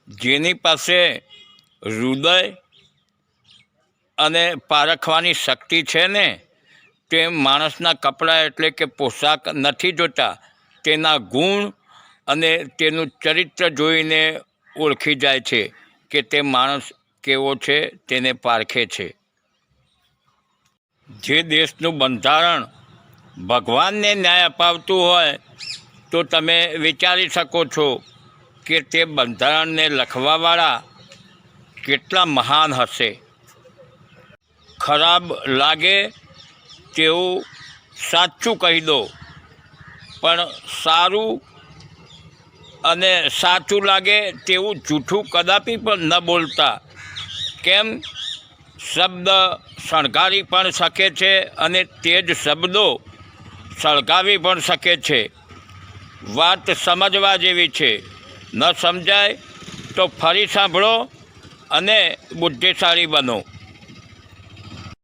જેની પાસે હૃદય અને પારખવાની શક્તિ છે ને, તે માણસના કપડાં એટલે કે પોશાક નથી જોતા, તેના ગુણ અને તેનું ચરિત્ર જોઈને ઓળખી જાય છે કે તે માણસ કેવો છે, તેને પારખે છે. જે દેશનું બંધારણ ભગવાનને ન્યાય અપાવતું હોય તો તમે વિચારી શકો છો કે તે બંધારણને લખવાવાળા કેટલા મહાન હશે. ખરાબ લાગે તેવું સાચું કહી દો, પણ સારું અને સાચું લાગે તેવું જૂઠું કદાપી પણ ન બોલતા. કેમ? શબ્દ શણગારી પણ શકે છે અને તે જ શબ્દો સળગાવી પણ શકે છે. વાત સમજવા જેવી છે. ન સમજાય તો ફરી સાંભળો અને બુદ્ધિશાળી બનો.